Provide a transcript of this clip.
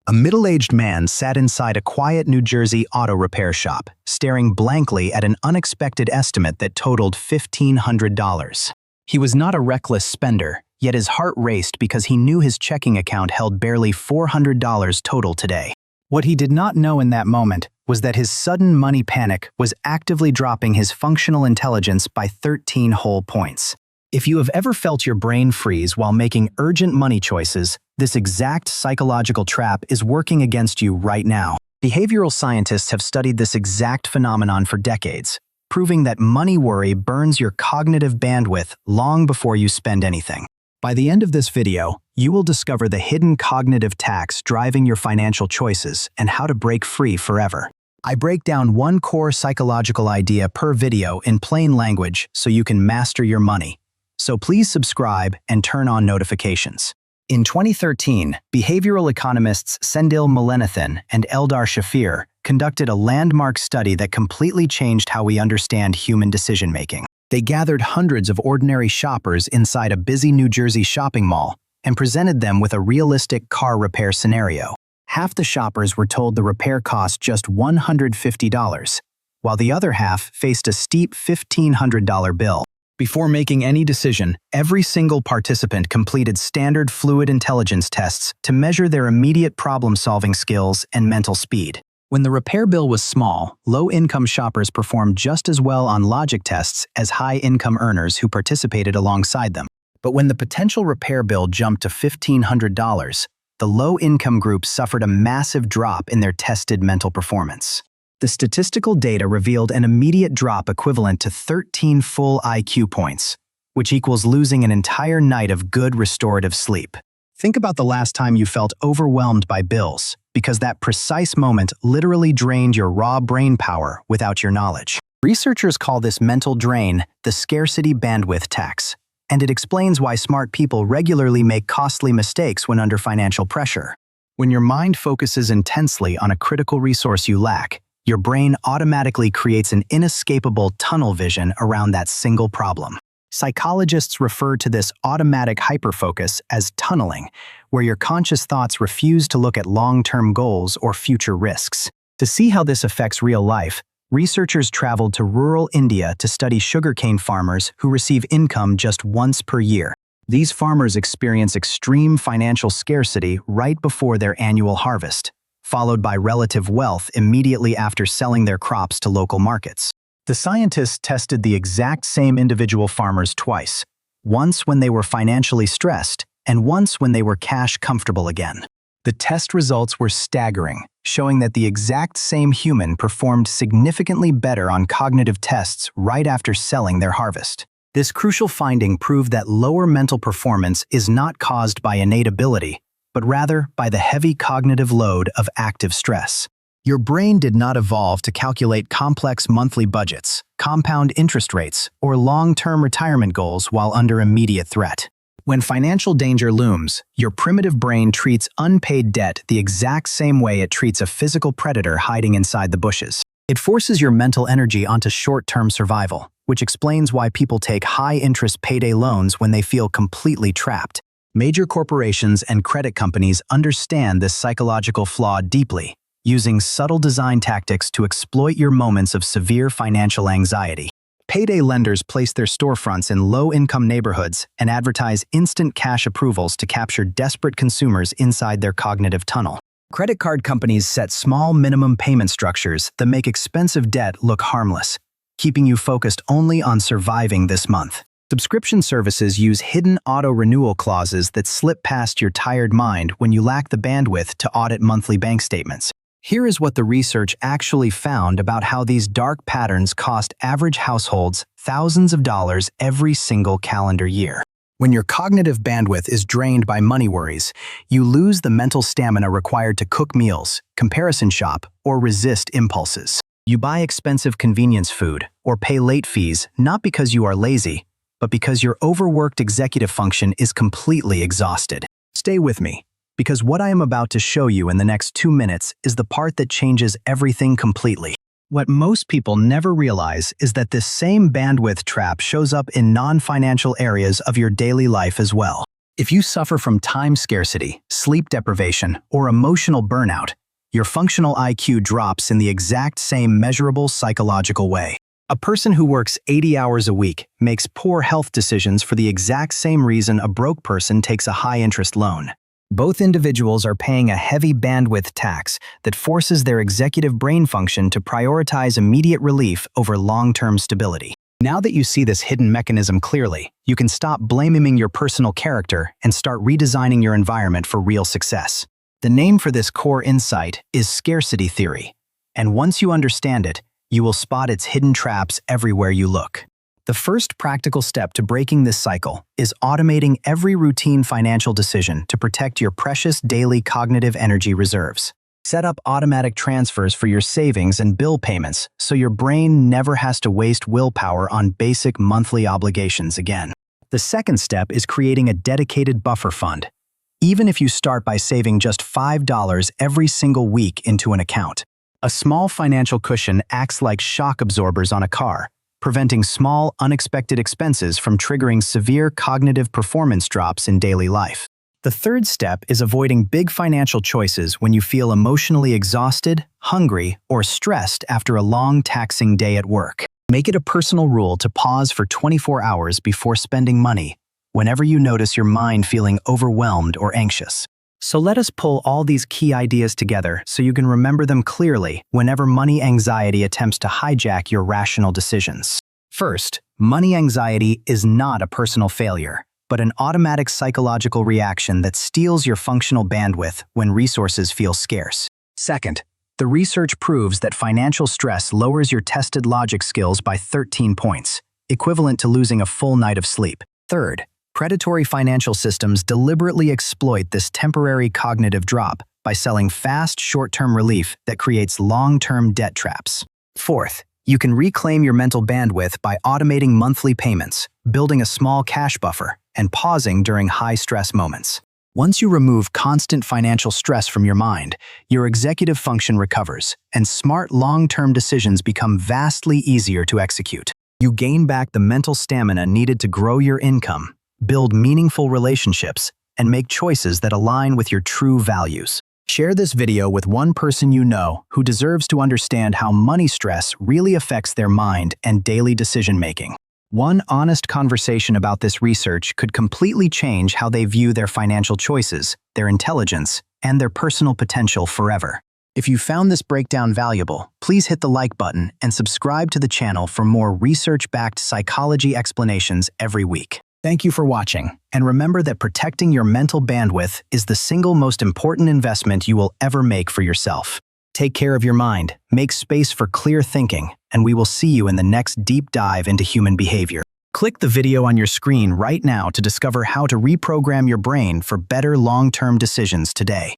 A middle-aged man sat inside a quiet New Jersey auto repair shop, staring blankly at an unexpected estimate that totaled $1,500. He was not a reckless spender, yet his heart raced because he knew his checking account held barely $400 total today. What he did not know in that moment was that his sudden money panic was actively dropping his functional intelligence by 13 whole points. If you have ever felt your brain freeze while making urgent money choices, this exact psychological trap is working against you right now. Behavioral scientists have studied this exact phenomenon for decades, proving that money worry burns your cognitive bandwidth long before you spend anything. By the end of this video, you will discover the hidden cognitive tax driving your financial choices and how to break free forever. I break down one core psychological idea per video in plain language so you can master your money. So please subscribe and turn on notifications. In 2013, behavioral economists Sendhil Mullainathan and Eldar Shafir conducted a landmark study that completely changed how we understand human decision-making. They gathered hundreds of ordinary shoppers inside a busy New Jersey shopping mall and presented them with a realistic car repair scenario. Half the shoppers were told the repair cost just $150, while the other half faced a steep $1,500 bill. Before making any decision, every single participant completed standard fluid intelligence tests to measure their immediate problem-solving skills and mental speed. When the repair bill was small, low-income shoppers performed just as well on logic tests as high-income earners who participated alongside them. But when the potential repair bill jumped to $1,500, the low-income group suffered a massive drop in their tested mental performance. The statistical data revealed an immediate drop equivalent to 13 full IQ points, which equals losing an entire night of good restorative sleep. Think about the last time you felt overwhelmed by bills, because that precise moment literally drained your raw brain power without your knowledge. Researchers call this mental drain the scarcity bandwidth tax, and it explains why smart people regularly make costly mistakes when under financial pressure. When your mind focuses intensely on a critical resource you lack, your brain automatically creates an inescapable tunnel vision around that single problem. Psychologists refer to this automatic hyperfocus as tunneling, where your conscious thoughts refuse to look at long-term goals or future risks. To see how this affects real life, researchers traveled to rural India to study sugarcane farmers who receive income just once per year. These farmers experience extreme financial scarcity right before their annual harvest, followed by relative wealth immediately after selling their crops to local markets. The scientists tested the exact same individual farmers twice, once when they were financially stressed and once when they were cash comfortable again. The test results were staggering, showing that the exact same human performed significantly better on cognitive tests right after selling their harvest. This crucial finding proved that lower mental performance is not caused by innate ability, but rather by the heavy cognitive load of active stress. Your brain did not evolve to calculate complex monthly budgets, compound interest rates, or long-term retirement goals while under immediate threat. When financial danger looms, your primitive brain treats unpaid debt the exact same way it treats a physical predator hiding inside the bushes. It forces your mental energy onto short-term survival, which explains why people take high-interest payday loans when they feel completely trapped. Major corporations and credit companies understand this psychological flaw deeply, using subtle design tactics to exploit your moments of severe financial anxiety. Payday lenders place their storefronts in low-income neighborhoods and advertise instant cash approvals to capture desperate consumers inside their cognitive tunnel. Credit card companies set small minimum payment structures that make expensive debt look harmless, keeping you focused only on surviving this month. Subscription services use hidden auto-renewal clauses that slip past your tired mind when you lack the bandwidth to audit monthly bank statements. Here is what the research actually found about how these dark patterns cost average households thousands of dollars every single calendar year. When your cognitive bandwidth is drained by money worries, you lose the mental stamina required to cook meals, comparison shop, or resist impulses. You buy expensive convenience food or pay late fees not because you are lazy, but because your overworked executive function is completely exhausted. Stay with me, because what I am about to show you in the next 2 minutes is the part that changes everything completely. What most people never realize is that this same bandwidth trap shows up in non-financial areas of your daily life as well. If you suffer from time scarcity, sleep deprivation, or emotional burnout, your functional IQ drops in the exact same measurable psychological way. A person who works 80 hours a week makes poor health decisions for the exact same reason a broke person takes a high-interest loan. Both individuals are paying a heavy bandwidth tax that forces their executive brain function to prioritize immediate relief over long-term stability. Now that you see this hidden mechanism clearly, you can stop blaming your personal character and start redesigning your environment for real success. The name for this core insight is scarcity theory, and once you understand it, you will spot its hidden traps everywhere you look. The first practical step to breaking this cycle is automating every routine financial decision to protect your precious daily cognitive energy reserves. Set up automatic transfers for your savings and bill payments so your brain never has to waste willpower on basic monthly obligations again. The second step is creating a dedicated buffer fund. Even if you start by saving just $5 every single week into an account, a small financial cushion acts like shock absorbers on a car, preventing small, unexpected expenses from triggering severe cognitive performance drops in daily life. The third step is avoiding big financial choices when you feel emotionally exhausted, hungry, or stressed after a long, taxing day at work. Make it a personal rule to pause for 24 hours before spending money whenever you notice your mind feeling overwhelmed or anxious. So let us pull all these key ideas together so you can remember them clearly whenever money anxiety attempts to hijack your rational decisions. First, money anxiety is not a personal failure, but an automatic psychological reaction that steals your functional bandwidth when resources feel scarce. Second, the research proves that financial stress lowers your tested logic skills by 13 points, equivalent to losing a full night of sleep. Third, predatory financial systems deliberately exploit this temporary cognitive drop by selling fast, short-term relief that creates long-term debt traps. Fourth, you can reclaim your mental bandwidth by automating monthly payments, building a small cash buffer, and pausing during high-stress moments. Once you remove constant financial stress from your mind, your executive function recovers, and smart long-term decisions become vastly easier to execute. You gain back the mental stamina needed to grow your income, build meaningful relationships, and make choices that align with your true values. Share this video with one person you know who deserves to understand how money stress really affects their mind and daily decision-making. One honest conversation about this research could completely change how they view their financial choices, their intelligence, and their personal potential forever. If you found this breakdown valuable, please hit the like button and subscribe to the channel for more research-backed psychology explanations every week. Thank you for watching, and remember that protecting your mental bandwidth is the single most important investment you will ever make for yourself. Take care of your mind, make space for clear thinking, and we will see you in the next deep dive into human behavior. Click the video on your screen right now to discover how to reprogram your brain for better long-term decisions today.